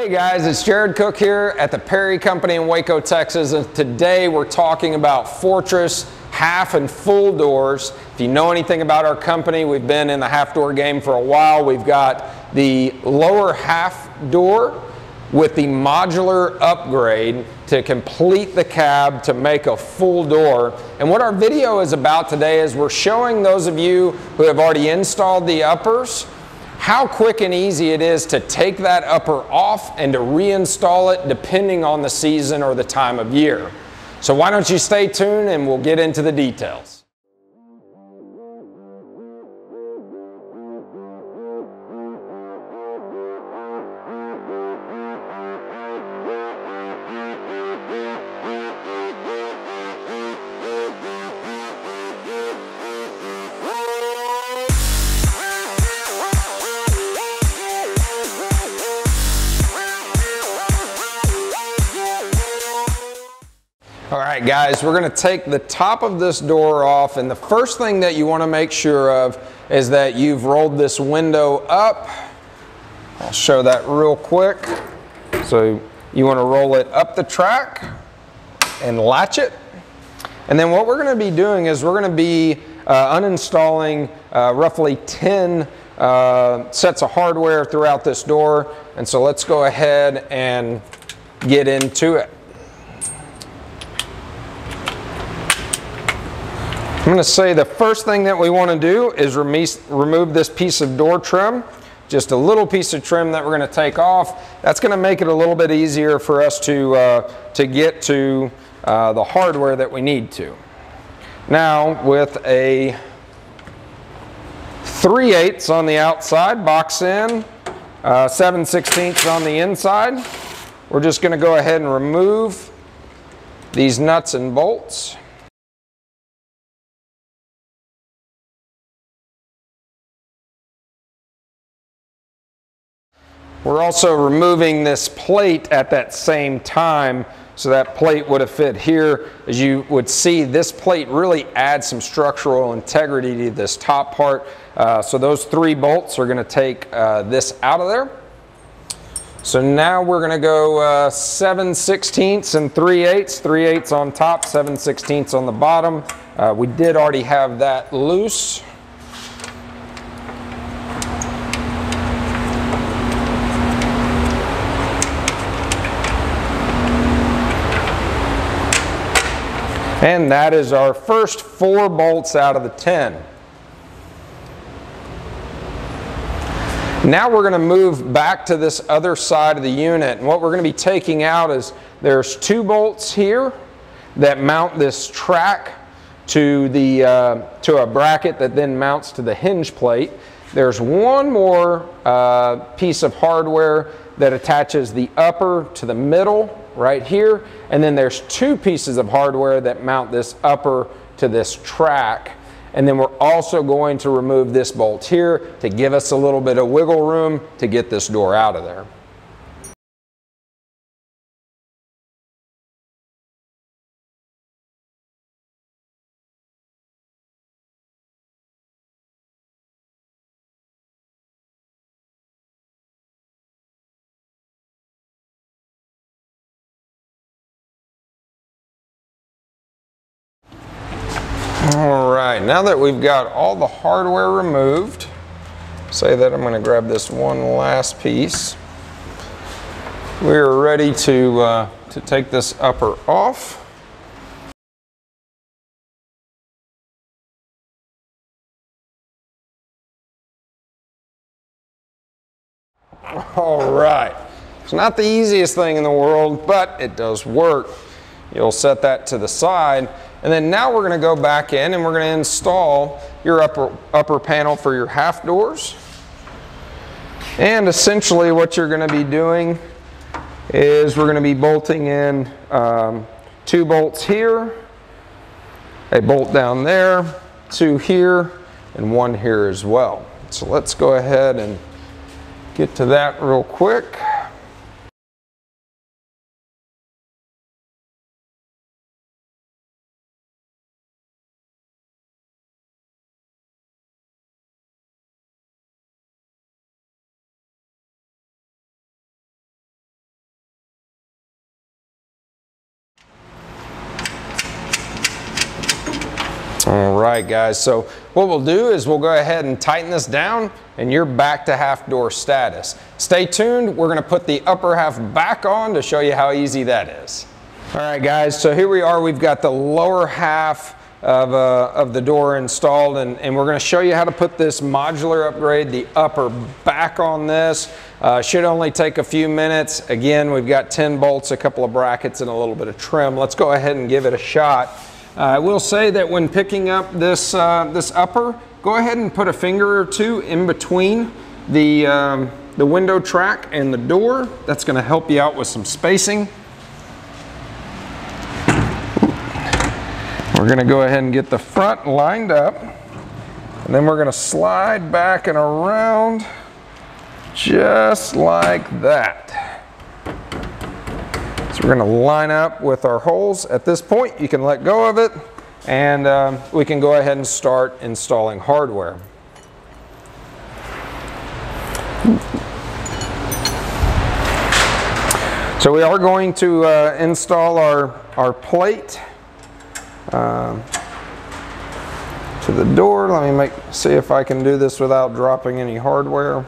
Hey guys, it's Jared Cook here at the Perry Company in Waco, Texas, and today we're talking about Fortress half and full doors. If you know anything about our company, we've been in the half door game for a while. We've got the lower half door with the modular upgrade to complete the cab to make a full door. And what our video is about today is we're showing those of you who have already installed the uppers how quick and easy it is to take that upper off and to reinstall it depending on the season or the time of year. So why don't you stay tuned and we'll get into the details. All right guys, we're going to take the top of this door off, and the first thing that you want to make sure of is that you've rolled this window up. I'll show that real quick. So you want to roll it up the track and latch it. And then what we're going to be doing is we're going to be uninstalling roughly 10 sets of hardware throughout this door. And so let's go ahead and get into it. I'm going to say the first thing that we want to do is remove this piece of door trim. Just a little piece of trim that we're going to take off. That's going to make it a little bit easier for us to get to the hardware that we need to. Now with a 3/8 on the outside, box in, 7/16 on the inside, we're just going to go ahead and remove these nuts and bolts. We're also removing this plate at that same time, so that plate would have fit here. As you would see, this plate really adds some structural integrity to this top part. So those 3 bolts are going to take this out of there. So now we're going to go 7/16 and 3/8. 3/8 on top, 7/16 on the bottom. We did already have that loose. And that is our first 4 bolts out of the 10. Now we're going to move back to this other side of the unit. And what we're going to be taking out is there's 2 bolts here that mount this track to a bracket that then mounts to the hinge plate. There's one more piece of hardware that attaches the upper to the middle right here, and then there's 2 pieces of hardware that mount this upper to this track. And then we're also going to remove this bolt here to give us a little bit of wiggle room to get this door out of there. Alright, now that we've got all the hardware removed, say that I'm going to grab this one last piece. We're ready to take this upper off. Alright, it's not the easiest thing in the world, but it does work. You'll set that to the side. And then now we're going to go back in and we're going to install your upper panel for your half doors. And essentially what you're going to be doing is we're going to be bolting in 2 bolts here, a bolt down there, 2 here, and 1 here as well. So let's go ahead and get to that real quick. All right, guys, so what we'll do is we'll go ahead and tighten this down and you're back to half door status. Stay tuned, we're gonna put the upper half back on to show you how easy that is. All right, guys, so here we are, we've got the lower half of the door installed, and we're gonna show you how to put this modular upgrade, the upper, back on this. Should only take a few minutes. Again, we've got 10 bolts, a couple of brackets, and a little bit of trim. Let's go ahead and give it a shot. I will say that when picking up this, this upper, go ahead and put a finger or two in between the window track and the door. That's going to help you out with some spacing. We're going to go ahead and get the front lined up, and then we're going to slide back and around just like that. So we're going to line up with our holes. At this point, you can let go of it, and we can go ahead and start installing hardware. So we are going to install our plate to the door. Let me see if I can do this without dropping any hardware.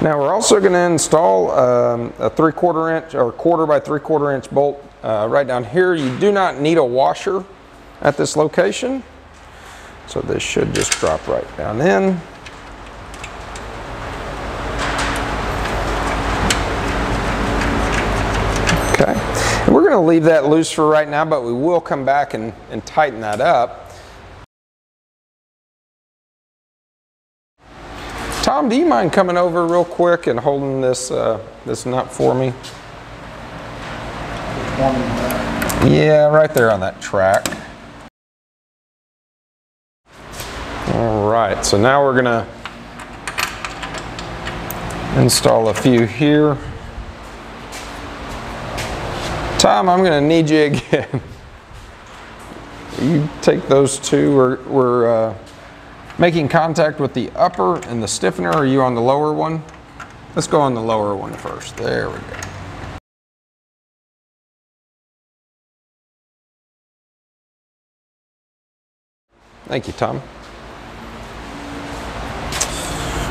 Now we're also going to install a 3/4 inch or 1/4 by 3/4 inch bolt right down here. You do not need a washer at this location, so this should just drop right down in. Okay, and we're going to leave that loose for right now, but we will come back and tighten that up. Tom, do you mind coming over real quick and holding this this nut for me? Yeah, right there on that track. All right, so now we're gonna install a few here. Tom, I'm gonna need you again. You take those two. We're making contact with the upper and the stiffener. Are you on the lower one? Let's go on the lower one first. There we go. Thank you, Tom.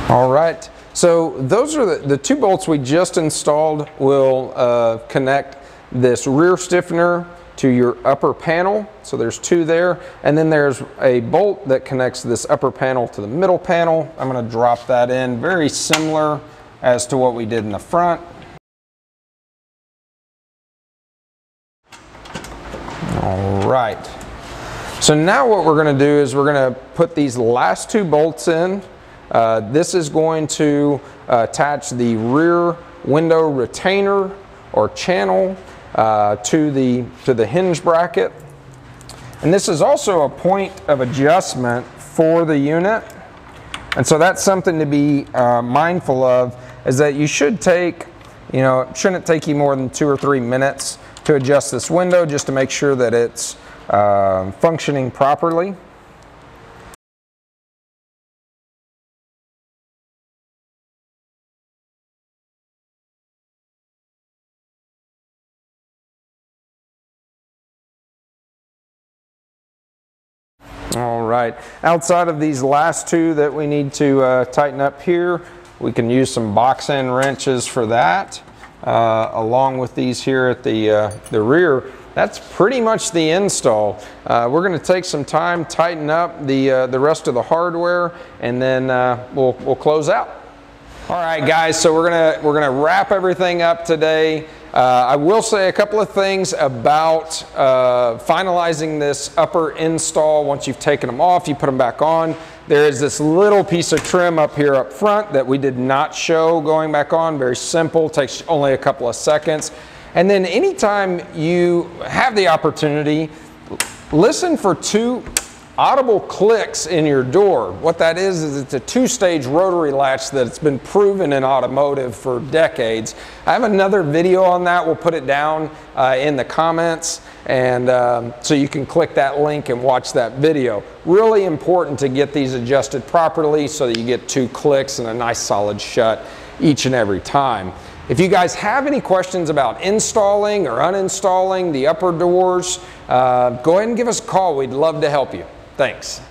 All right, so those are the two bolts we just installed. Will connect this rear stiffener to your upper panel. So there's two there, and then there's a bolt that connects this upper panel to the middle panel. I'm going to drop that in, very similar as to what we did in the front. All right, so now what we're going to do is we're going to put these last two bolts in. This is going to attach the rear window retainer or channel to the hinge bracket, and this is also a point of adjustment for the unit, and so that's something to be mindful of, is that you should take, it shouldn't take you more than 2 or 3 minutes to adjust this window, just to make sure that it's functioning properly. All right, outside of these last two that we need to tighten up here, we can use some box end wrenches for that, along with these here at the rear. That's pretty much the install. We're going to take some time, tighten up the rest of the hardware, and then we'll close out. All right, guys, so we're gonna wrap everything up today. I will say a couple of things about finalizing this upper install. Once you've taken them off, you put them back on. There is this little piece of trim up here up front that we did not show going back on. Very simple, takes only a couple of seconds. And then anytime you have the opportunity, listen for 2 audible clicks in your door. What that is it's a 2-stage rotary latch that's been proven in automotive for decades. I have another video on that. We'll put it down in the comments, and so you can click that link and watch that video. Really important to get these adjusted properly so that you get 2 clicks and a nice solid shut each and every time. If you guys have any questions about installing or uninstalling the upper doors, go ahead and give us a call. We'd love to help you. Thanks.